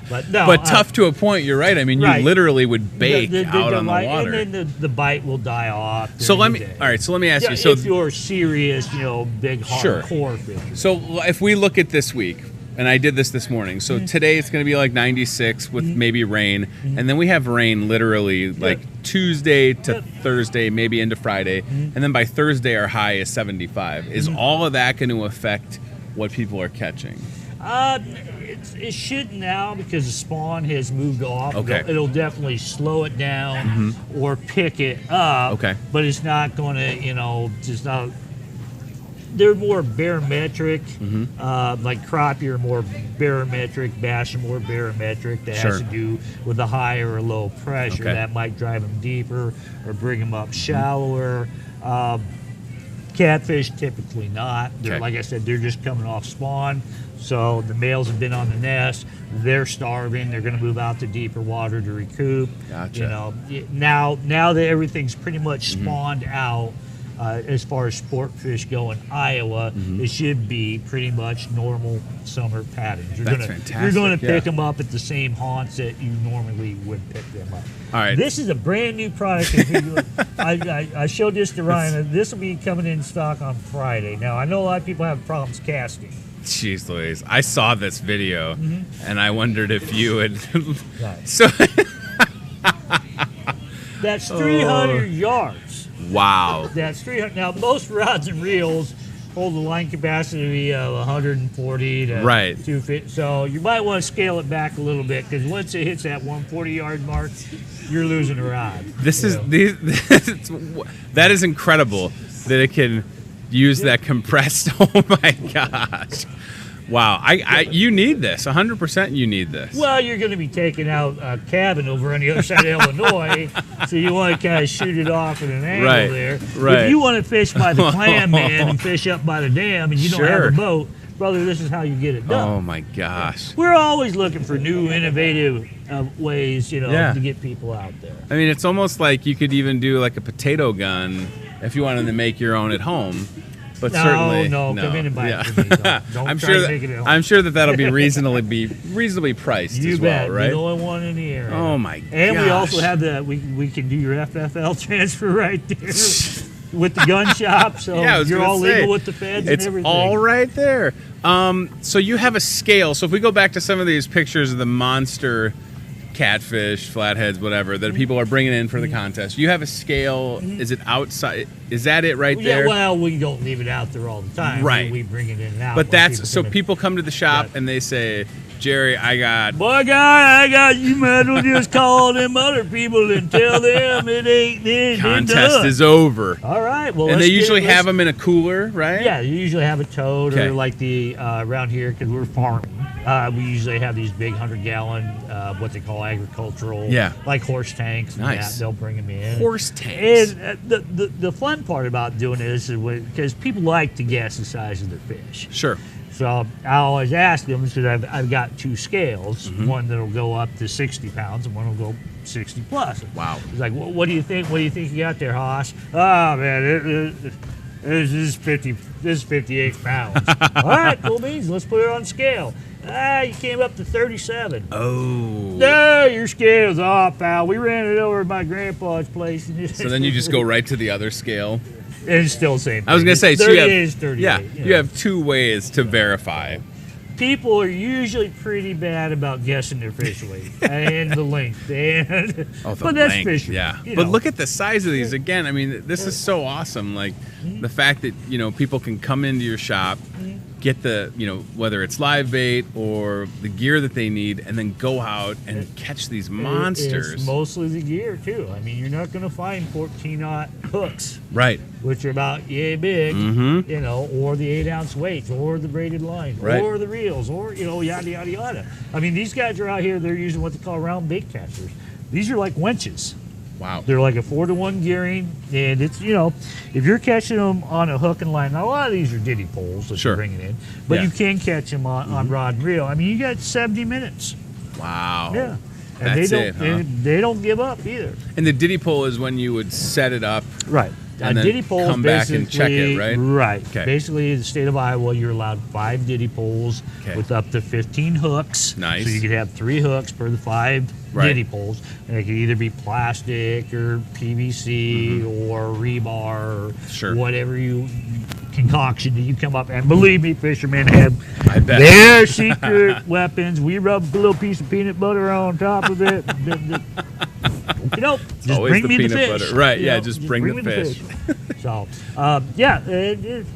But no. But tough to a point. You're right. I mean, you literally would bake out on the water, and then the bite will die off. So let me. All right. So let me ask you. So if you're serious, big hardcore fish. So if we look at this week, and I did this morning. So today it's going to be like 96 with maybe rain, and then we have rain literally like Tuesday to Thursday, maybe into Friday, and then by Thursday our high is 75. Is all of that going to affect what people are catching? It should now because the spawn has moved off. Okay. It'll definitely slow it down or pick it up. Okay. But it's not going to, just not. They're more barometric, like crappie are more barometric, bass are more barometric. That has to do with the high or low pressure. That might drive them deeper or bring them up shallower. Catfish, typically not. They're, like I said, they're just coming off spawn. So the males have been on the nest. They're starving. They're going to move out to deeper water to recoup. Gotcha. Now that everything's pretty much spawned out, as far as sport fish go in Iowa, it should be pretty much normal summer patterns. You're going to pick them up at the same haunts that you normally would pick them up. All right. This is a brand new product. I showed this to Ryan. This will be coming in stock on Friday. Now, I know a lot of people have problems casting. Jeez Louise. I saw this video, and I wondered if you had... Right. So That's 300 yards. Wow. That's 300. Now, most rods and reels hold a line capacity of 140 to 250. So you might want to scale it back a little bit because once it hits that 140-yard mark, you're losing a rod. That is incredible that it can use that compressed. Oh my gosh. Wow, you need this, 100% you need this. Well, you're going to be taking out a cabin over on the other side of Illinois, so you want to kind of shoot it off at an angle there. Right. If you want to fish by the clam, man, and fish up by the dam, and you don't have a boat, brother, this is how you get it done. Oh, my gosh. We're always looking for new, innovative ways, to get people out there. I mean, it's almost like you could even do like a potato gun if you wanted to make your own at home. But certainly, come in and buy it from me. Don't try to make it at home. I'm sure that'll be reasonably priced as well, right? You're the only one in the area. Oh my gosh. And we also have we can do your FFL transfer right there with the gun shop. So you're all legal with the feds and everything. It's all right there. So you have a scale. So if we go back to some of these pictures of the monster catfish, flatheads, whatever, that people are bringing in for the contest. You have a scale. Is it outside? Is that it right there? Yeah, well, we don't leave it out there all the time. Right. We bring it in and out. But people come to the shop and they say, Jerry, I got... you might as well just call them other people and tell them it ain't this. Contest is over. All right. Well, and they usually have them in a cooler, right? Yeah, you usually have a tote or like the around here because we're farming. We usually have these big 100-gallon, what they call agricultural, like horse tanks. And that. They'll bring them in. Horse tanks. And the fun part about doing this is because people like to guess the size of their fish. Sure. So I always ask them because I've got two scales, one that'll go up to 60 pounds and one will go 60 plus. Wow. It's like, what do you think? What do you think you got there, Haas? Oh man, this is 58 pounds. All right, cool beans. Let's put it on scale. You came up to 37. Oh. No, your scale's off, pal. We ran it over at my grandpa's place. So then you just go right to the other scale. It's still the same thing. I was going to say, 38 is 38. Yeah, you have two ways to verify. People are usually pretty bad about guessing their fish weight and the length. But that's fishing. Yeah. But look at the size of these. Again, I mean, this is so awesome. Like the fact that, people can come into your shop, get the, whether it's live bait or the gear that they need, and then go out and catch these monsters. It's mostly the gear, too. I mean, you're not going to find 14-aught hooks. Right. Which are about yay big, or the 8-ounce weights, or the braided lines, or the reels, or, yada, yada, yada. I mean, these guys are out here, they're using what they call round bait catchers. These are like winches. Wow. They're like a 4-to-1 gearing, and it's, if you're catching them on a hook and line, now a lot of these are ditty poles that you're bringing in, but you can catch them on rod and reel. I mean, you got 70 minutes. Wow. Yeah. And they don't give up either. And the ditty pole is when you would set it up. Right. And then ditty poles come back and check it, right? Right. Okay. Basically, in the state of Iowa, you're allowed 5 ditty poles with up to 15 hooks. Nice. So you could have 3 hooks per the 5 ditty poles. And they could either be plastic or PVC or rebar or whatever concoction that you come up. And believe me, fishermen have their secret weapons. We rub a little piece of peanut butter on top of it. Just bring me the fish. Butter. Right, just bring the fish. So,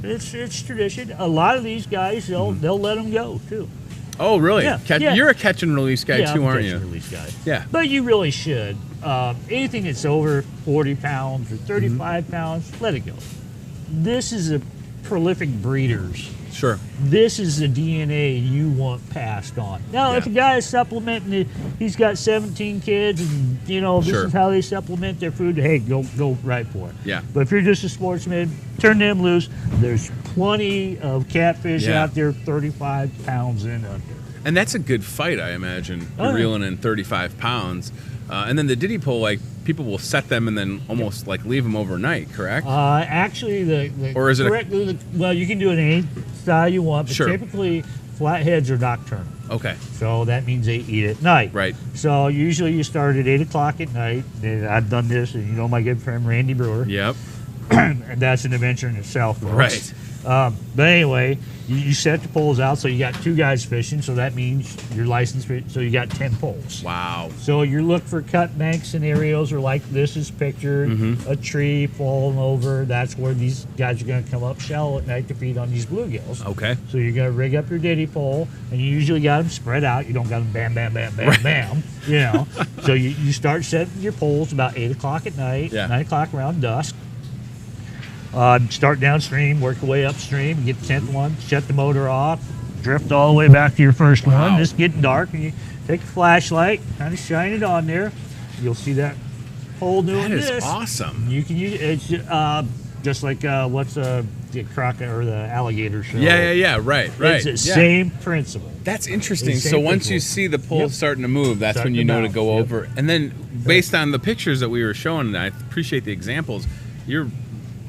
it's tradition. A lot of these guys, they'll let them go, too. Oh, really? Yeah. You're a catch and release guy, too, aren't you? I'm a catch and release guy. Yeah. But you really should. Anything that's over 40 pounds or 35 pounds, let it go. This is a prolific breeders. Sure. This is the DNA you want passed on. Now, if a guy is supplementing, he's got 17 kids, and this is how they supplement their food. Hey, go right for it. Yeah. But if you're just a sportsman, turn them loose. There's plenty of catfish out there, 35 pounds and under. And that's a good fight, I imagine. You're reeling in 35 pounds. And then the ditty pole, like, people will set them and then almost like leave them overnight, correct? Actually, or is it well, you can do it any style you want, but typically flatheads are nocturnal. Okay. So that means they eat at night. Right. So usually you start at 8 o'clock at night. And I've done this, and my good friend Randy Brewer. Yep. And that's an adventure in itself, folks. Right. But anyway, you set the poles out, so you got 2 guys fishing, so that means you're licensed, so you got 10 poles. Wow. So you look for cut bank scenarios, or like this is pictured, a tree falling over. That's where these guys are going to come up shallow at night to feed on these bluegills. Okay. So you're going to rig up your ditty pole, and you usually got them spread out. You don't got them bam, bam, bam, bam, bam. So you start setting your poles about 8 o'clock at night, 9 o'clock around dusk. Start downstream, work your way upstream, get the 10th one, shut the motor off, drift all the way back to your first one. It's getting dark, and you take a flashlight, kind of shine it on there. You'll see that pole doing this. That is awesome. You can use it's just like what's the crocodile or the alligator show. Yeah. Right. It's the same principle. That's interesting. So once you see the pole starting to move, that's when you know to go over. And then based on the pictures that we were showing, and I appreciate the examples, you're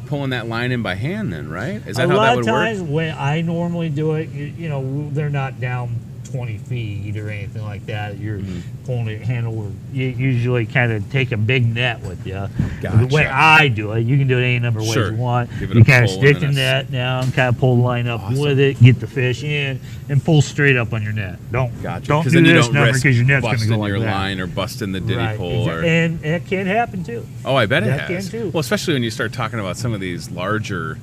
pulling that line in by hand then, right? Is that how that would work? A lot of times when I normally do it, they're not down 20 feet or anything like that. You're pulling it handle. You usually kind of take a big net with you. Gotcha. The way I do it, you can do it any number of ways you want. You kind of stick the net down, kind of pull the line up with it, get the fish in, and pull straight up on your net. Don't do this number because your net's going to go like that. Busting your line or busting the ditty pole. And it can happen too. Oh, I bet it has. That can too. Well, especially when you start talking about some of these larger.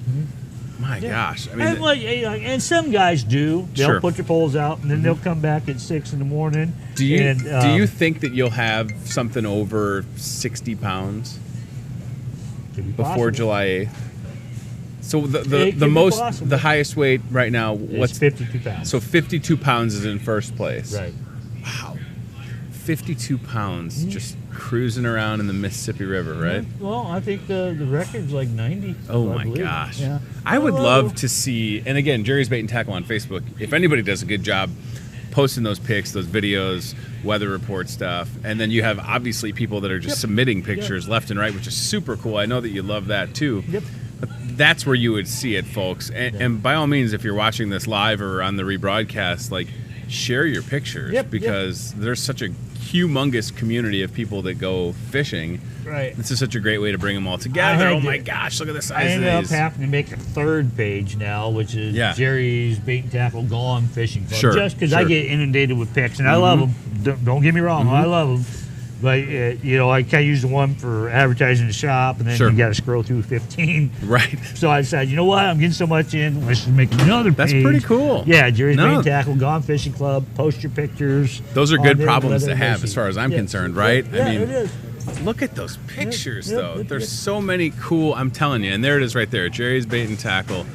My gosh! I mean, and some guys do. They'll put their poles out, and then they'll come back at 6 in the morning. Do you think that you'll have something over 60 pounds before July 8th? So the highest weight right now, what's 52 pounds? So 52 pounds is in first place. Right. Wow. 52 pounds just cruising around in the Mississippi River, right? Well, I think the record's like 90. Oh my gosh. Yeah. I would love to see, and again, Jerry's Bait and Tackle on Facebook, if anybody does a good job posting those pics, those videos, weather report stuff, and then you have obviously people that are just submitting pictures left and right, which is super cool. I know that you love that too. Yep. But that's where you would see it, folks. And by all means, if you're watching this live or on the rebroadcast, like, share your pictures because there's such a humongous community of people that go fishing. Right. This is such a great way to bring them all together. Oh my gosh, look at the size of these. I ended up having to make a 3rd page now, which is Jerry's Bait and Tackle Gone Fishing Club. Just because I get inundated with pics, and I love them. Don't get me wrong, I love them. But, I kind of use the one for advertising the shop, and then you got to scroll through 15. Right. So I decided, you know what? I'm getting so much in. Let's just make another page. That's pretty cool. Yeah, Jerry's Bait and Tackle, Gone Fishing Club. Post your pictures. Those are good problems to have as far as I'm concerned, right? Yeah, I mean, it is. Look at those pictures, though. There's so many cool, I'm telling you. And there it is right there. Jerry's Bait and Tackle,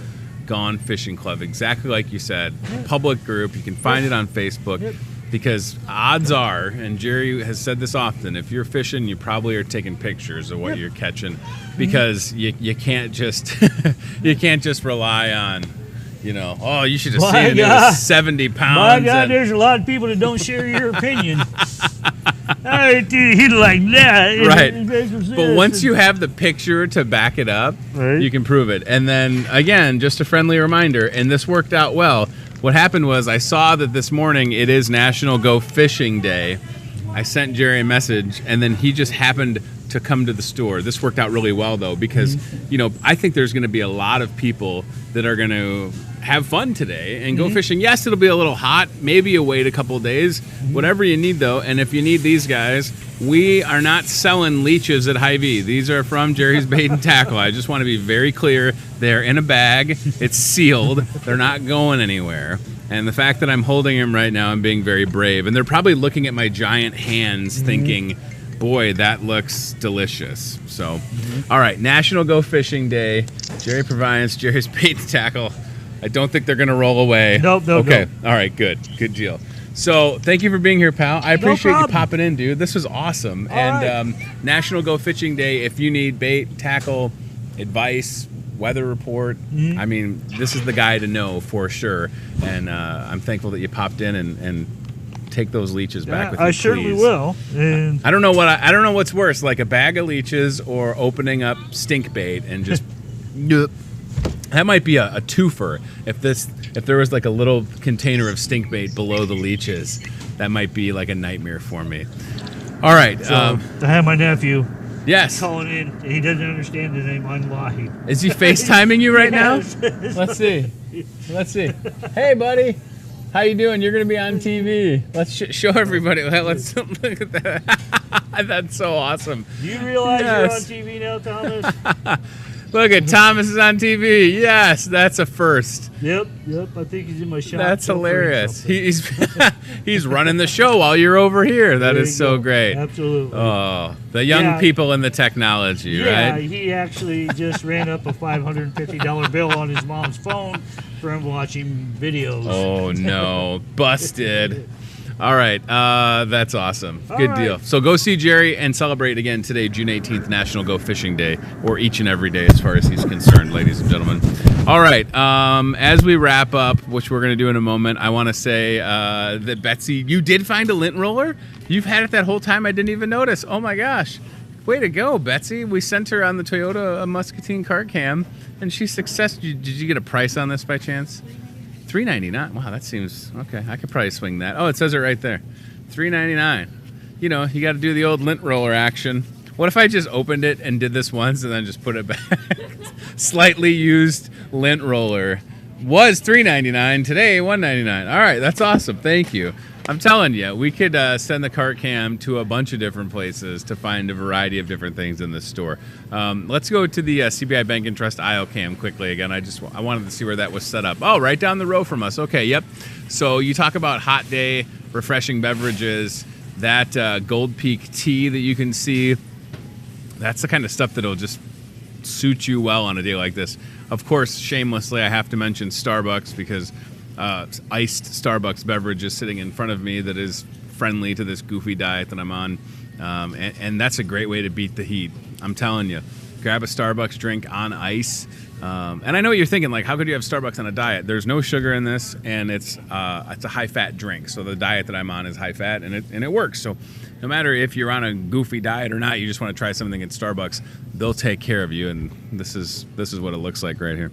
Gone Fishing Club. Exactly like you said. Public group. You can find it on Facebook. Because odds are, and Jerry has said this often, if you're fishing, you probably are taking pictures of what you're catching, because you can't just you can't just rely on, you should have seen it was 70 pounds. My God, there's a lot of people that don't share your opinion. He like that. Right. But once you have the picture to back it up, you can prove it. And then, again, just a friendly reminder, and this worked out well. What happened was I saw that this morning it is National Go Fishing Day. I sent Jerry a message, and then he just happened to come to the store. This worked out really well, though, because, I think there's going to be a lot of people that are going to have fun today and go fishing. Yes, it'll be a little hot. Maybe you wait a couple of days. Whatever you need, though. And if you need these guys, we are not selling leeches at Hy-Vee. These are from Jerry's Bait and Tackle. I just want to be very clear. They're in a bag. It's sealed. They're not going anywhere. And the fact that I'm holding them right now, I'm being very brave. And they're probably looking at my giant hands thinking, boy, that looks delicious. So, all right, National Go Fishing Day. Jerry provides Jerry's Bait and Tackle. I don't think they're going to roll away. Nope. Okay, all right, good deal. So thank you for being here, pal. I appreciate you popping in, dude. This was awesome. National Go Fishing Day, if you need bait, tackle, advice, weather report, I mean, this is the guy to know for sure. And I'm thankful that you popped in and take those leeches back with you, I certainly please. Will. And I don't know what's worse, like a bag of leeches or opening up stink bait and just that might be a twofer. If there was like a little container of stink bait below the leeches, that might be like a nightmare for me. All right. So, I have my nephew calling in. He doesn't understand the name I'm live. Is he FaceTiming you right Yes. now? Let's see. Hey, buddy. How you doing? You're going to be on TV. Let's show everybody. Let's look at that. That's so awesome. Do you realize you're on TV now, Thomas? Look at Thomas is on TV. Yes, that's a first. Yep. I think he's in my shop. That's hilarious. He's running the show while you're over here. That is so great. Absolutely. Oh, the young people in the technology, right? Yeah, he actually just ran up a $550 bill on his mom's phone from watching videos. Oh no, busted. All right, that's awesome. Good deal. So go see Jerry and celebrate again today, June 18th, National Go Fishing Day, or each and every day as far as he's concerned, ladies and gentlemen. All right, as we wrap up, which we're going to do in a moment, I want to say that Betsy, you did find a lint roller? You've had it that whole time? I didn't even notice. Oh my gosh. Way to go, Betsy. We sent her on the Toyota Muscatine cart cam, and she successful. Did you get a price on this by chance? $3.99. Wow, that seems okay. I could probably swing that. Oh, it says it right there. $3.99. You know, you got to do the old lint roller action. What if I just opened it and did this once and then just put it back? Slightly used lint roller was $3.99. Today, $1.99. All right, that's awesome. Thank you. I'm telling you, we could send the cart cam to a bunch of different places to find a variety of different things in this store. Let's go to the CBI Bank and Trust aisle cam quickly again. I wanted to see where that was set up. Oh, right down the row from us. Okay, yep. So you talk about hot day, refreshing beverages, that Gold Peak tea that you can see. That's the kind of stuff that'll just suit you well on a day like this. Of course, shamelessly, I have to mention Starbucks because iced Starbucks beverage is sitting in front of me that is friendly to this goofy diet that I'm on. And that's a great way to beat the heat. I'm telling you, grab a Starbucks drink on ice. And I know what you're thinking, like, how could you have Starbucks on a diet? There's no sugar in this, and it's a high-fat drink. So the diet that I'm on is high-fat, and it works. So no matter if you're on a goofy diet or not, you just want to try something at Starbucks, they'll take care of you. And this is what it looks like right here.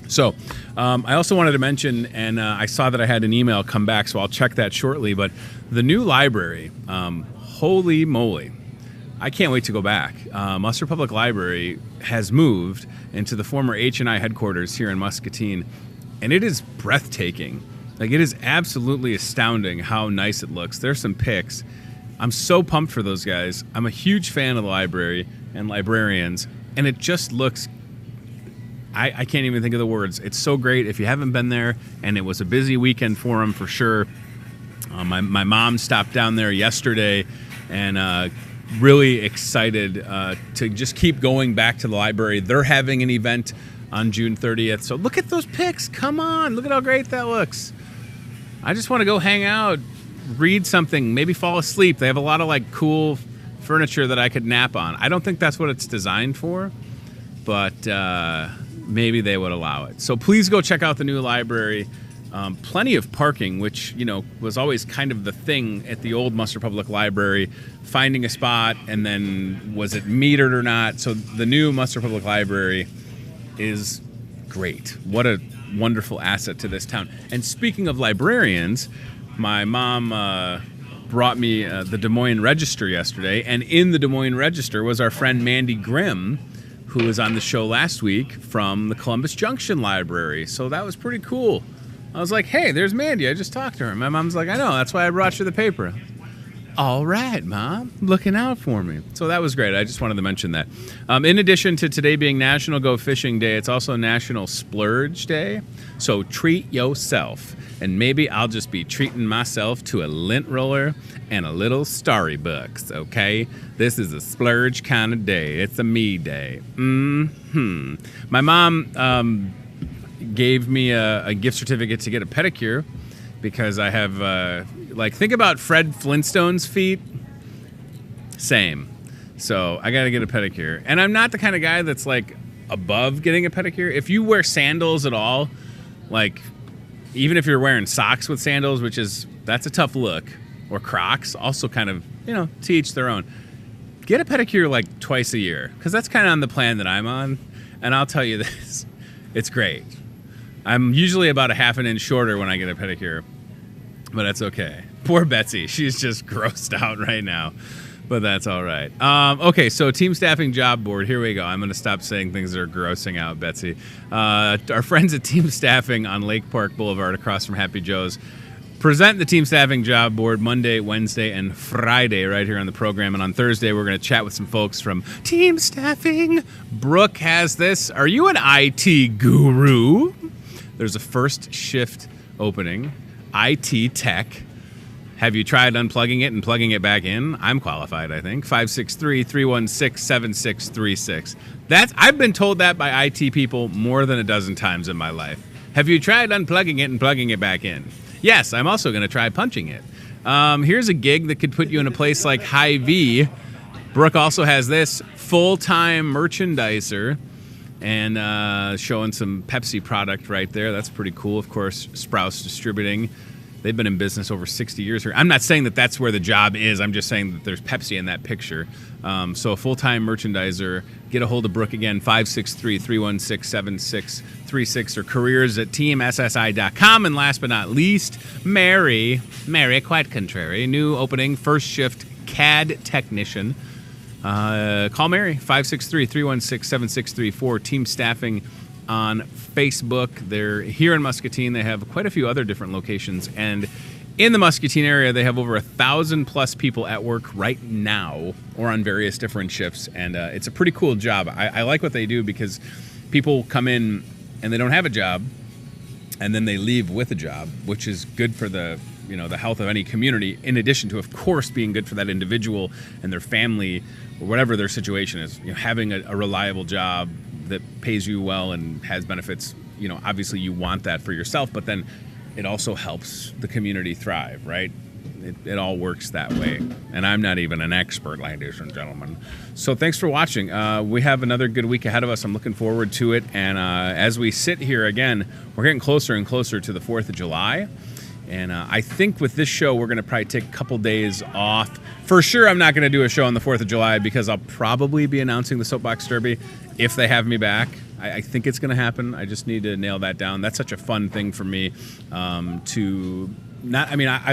So I also wanted to mention, and I saw that I had an email come back, so I'll check that shortly, but the new library, holy moly, I can't wait to go back. Musser Public Library has moved into the former H&I headquarters here in Muscatine, and it is breathtaking. Like, it is absolutely astounding how nice it looks. There's some pics. I'm so pumped for those guys. I'm a huge fan of the library and librarians, and it just looks I can't even think of the words. It's so great. If you haven't been there, and it was a busy weekend for them for sure. My mom stopped down there yesterday, and really excited to just keep going back to the library. They're having an event on June 30th. So look at those pics. Come on. Look at how great that looks. I just want to go hang out, read something, maybe fall asleep. They have a lot of like cool furniture that I could nap on. I don't think that's what it's designed for, but maybe they would allow it. So please go check out the new library. plenty of parking, which, was always kind of the thing at the old Munster Public Library, finding a spot and then was it metered or not. So the new Munster Public Library is great. What a wonderful asset to this town. And speaking of librarians, my mom brought me the Des Moines Register yesterday, and in the Des Moines Register was our friend Mandy Grimm, who was on the show last week from the Columbus Junction Library. So that was pretty cool. I was like, hey, there's Mandy. I just talked to her. My mom's like, I know. That's why I brought you the paper. All right, Mom. Looking out for me. So that was great. I just wanted to mention that. In addition to today being National Go Fishing Day, it's also National Splurge Day. So treat yourself. And maybe I'll just be treating myself to a lint roller and a little Storybooks, okay? This is a splurge kind of day. It's a me day. My mom gave me a gift certificate to get a pedicure because I have, think about Fred Flintstone's feet. Same. So I got to get a pedicure. And I'm not the kind of guy that's, above getting a pedicure. If you wear sandals at all, even if you're wearing socks with sandals, that's a tough look, or Crocs, also kind of, to each their own. Get a pedicure twice a year, because that's kind of on the plan that I'm on. And I'll tell you this, it's great. I'm usually about a half an inch shorter when I get a pedicure, but that's okay. Poor Betsy, she's just grossed out right now, but that's all right. Okay, so Team Staffing Job Board, here we go. I'm going to stop saying things that are grossing out Betsy. Our friends at Team Staffing on Lake Park Boulevard across from Happy Joe's present the Team Staffing Job Board Monday, Wednesday, and Friday right here on the program. And on Thursday, we're going to chat with some folks from Team Staffing. Brooke has this. Are you an IT guru? There's a first shift opening, IT tech. Have you tried unplugging it and plugging it back in? I'm qualified, I think. 563-316-7636. I've been told that by IT people more than a dozen times in my life. Have you tried unplugging it and plugging it back in? Yes, I'm also going to try punching it. Here's a gig that could put you in a place like Hy-Vee. Brooke also has this, full-time merchandiser, and showing some Pepsi product right there. That's pretty cool. Of course, Sprouse Distributing. They've been in business over 60 years here. I'm not saying that that's where the job is. I'm just saying that there's Pepsi in that picture. So a full-time merchandiser. Get a hold of Brooke again, 563-316-7636 or careers@teamssi.com. And last but not least, Mary, quite contrary, new opening, first shift CAD technician. Call Mary, 563-316-7634. Team Staffing on Facebook. They're here in Muscatine. They have quite a few other different locations. And in the Muscatine area, they have over 1,000+ people at work right now or on various different shifts. And it's a pretty cool job. I like what they do because people come in and they don't have a job and then they leave with a job, which is good for the health of any community, in addition to, of course, being good for that individual and their family or whatever their situation is. Having a reliable job that pays you well and has benefits, obviously you want that for yourself, but then it also helps the community thrive, right? It all works that way. And I'm not even an expert, ladies and gentlemen. So thanks for watching. We have another good week ahead of us. I'm looking forward to it. And as we sit here again, we're getting closer and closer to the 4th of July. And I think with this show, we're going to probably take a couple days off. For sure, I'm not going to do a show on the 4th of July because I'll probably be announcing the Soapbox Derby if they have me back. I think it's going to happen. I just need to nail that down. That's such a fun thing for me I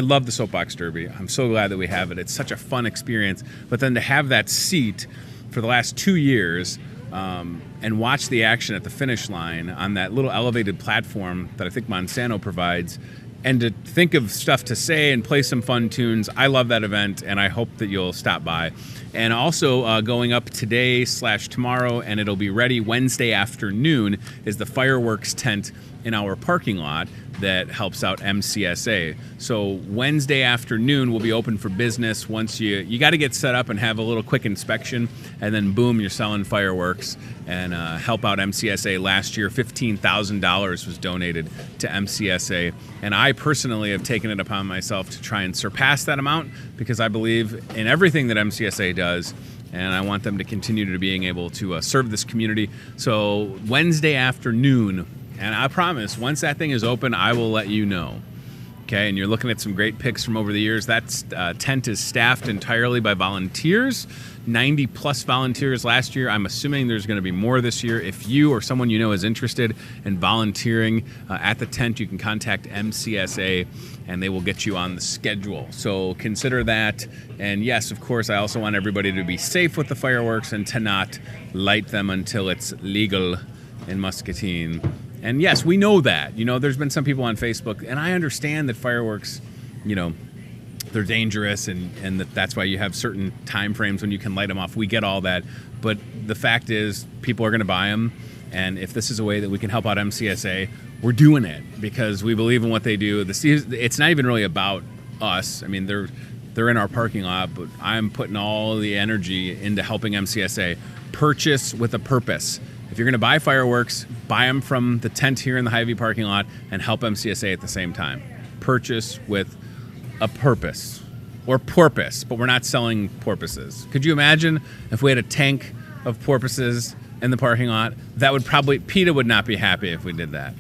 love the Soapbox Derby. I'm so glad that we have it. It's such a fun experience. But then to have that seat for the last 2 years and watch the action at the finish line on that little elevated platform that I think Monsanto provides, and to think of stuff to say and play some fun tunes. I love that event, and I hope that you'll stop by. And also going up today/tomorrow, and it'll be ready Wednesday afternoon, is the fireworks tent in our parking lot that helps out MCSA. So Wednesday afternoon will be open for business. Once you got to get set up and have a little quick inspection, and then boom, you're selling fireworks and help out MCSA. Last year, $15,000 was donated to MCSA, and I personally have taken it upon myself to try and surpass that amount because I believe in everything that MCSA does, and I want them to continue to being able to serve this community. So Wednesday afternoon, And I promise, once that thing is open, I will let you know. Okay, and you're looking at some great pics from over the years. That tent is staffed entirely by volunteers, 90 plus volunteers last year. I'm assuming there's going to be more this year. If you or someone you know is interested in volunteering at the tent, you can contact MCSA and they will get you on the schedule. So consider that. And yes, of course, I also want everybody to be safe with the fireworks and to not light them until it's legal in Muscatine. And yes, we know that. There's been some people on Facebook, and I understand that fireworks, they're dangerous, and that's why you have certain time frames when you can light them off. We get all that. But the fact is, people are going to buy them, and if this is a way that we can help out MCSA, we're doing it because we believe in what they do. It's not even really about us. I mean, they're in our parking lot, but I'm putting all the energy into helping MCSA purchase with a purpose. If you're going to buy fireworks, buy them from the tent here in the Hy-Vee parking lot and help MCSA at the same time. Purchase with a purpose or porpoise, but we're not selling porpoises. Could you imagine if we had a tank of porpoises in the parking lot? That would PETA would not be happy if we did that.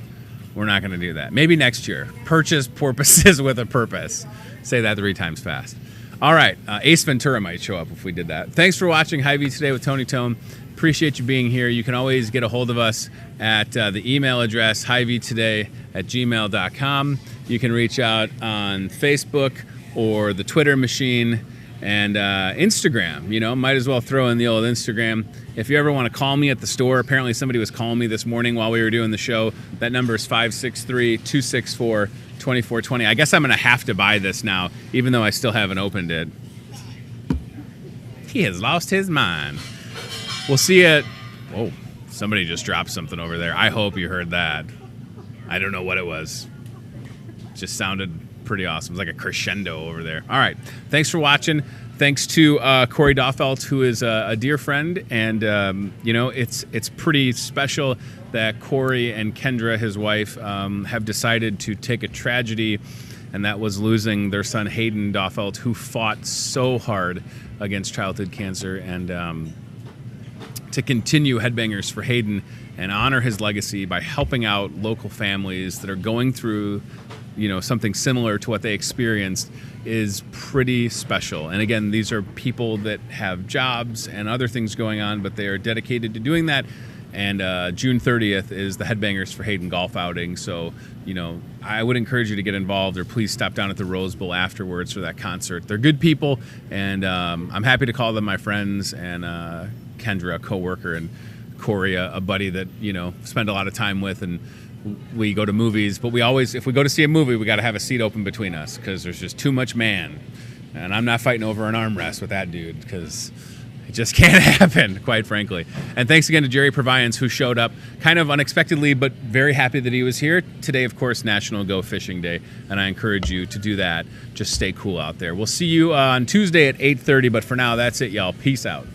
We're not going to do that. Maybe next year. Purchase porpoises with a purpose. Say that 3 times fast. All right. Ace Ventura might show up if we did that. Thanks for watching Hy-Vee Today with Tony Tone. Appreciate you being here. You can always get a hold of us at the email address hyveetoday@gmail.com. You can reach out on Facebook or the Twitter machine and Instagram. Might as well throw in the old Instagram. If you ever want to call me at the store, apparently somebody was calling me this morning while we were doing the show. That number is 563-264-2420. I guess I'm going to have to buy this now, even though I still haven't opened it. He has lost his mind. We'll see it. Whoa, somebody just dropped something over there. I hope you heard that. I don't know what it was. It just sounded pretty awesome. It was like a crescendo over there. All right. Thanks for watching. Thanks to Corey Doffelt, who is a dear friend. And, it's pretty special that Corey and Kendra, his wife, have decided to take a tragedy, and that was losing their son, Hayden Doffelt, who fought so hard against childhood cancer. And to continue Headbangers for Hayden and honor his legacy by helping out local families that are going through, something similar to what they experienced is pretty special. And again, these are people that have jobs and other things going on, but they are dedicated to doing that. And June 30th is the Headbangers for Hayden golf outing. So, I would encourage you to get involved, or please stop down at the Rose Bowl afterwards for that concert. They're good people, and I'm happy to call them my friends, and Kendra, a co-worker, and Corey, a buddy that, spend a lot of time with, and we go to movies. But if we go to see a movie, we got to have a seat open between us because there's just too much man. And I'm not fighting over an armrest with that dude because it just can't happen, quite frankly. And thanks again to Jerry Proviance, who showed up kind of unexpectedly, but very happy that he was here. Today, of course, National Go Fishing Day, and I encourage you to do that. Just stay cool out there. We'll see you on Tuesday at 8:30, but for now, that's it, y'all. Peace out.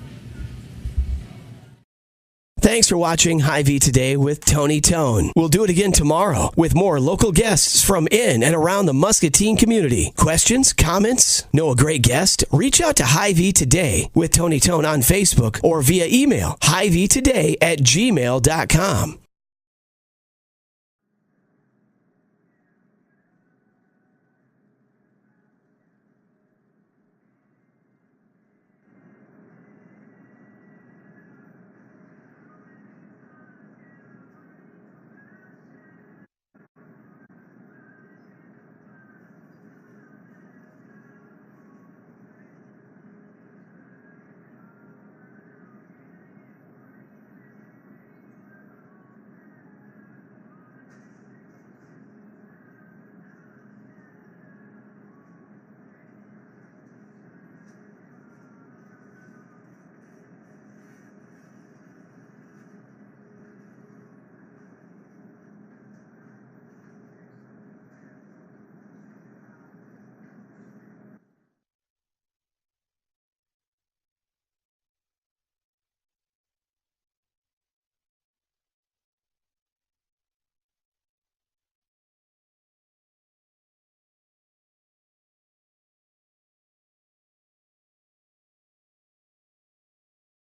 Thanks for watching Hy-Vee Today with Tony Tone. We'll do it again tomorrow with more local guests from in and around the Muscatine community. Questions, comments, know a great guest? Reach out to Hy-Vee Today with Tony Tone on Facebook or via email, hyveetoday@gmail.com.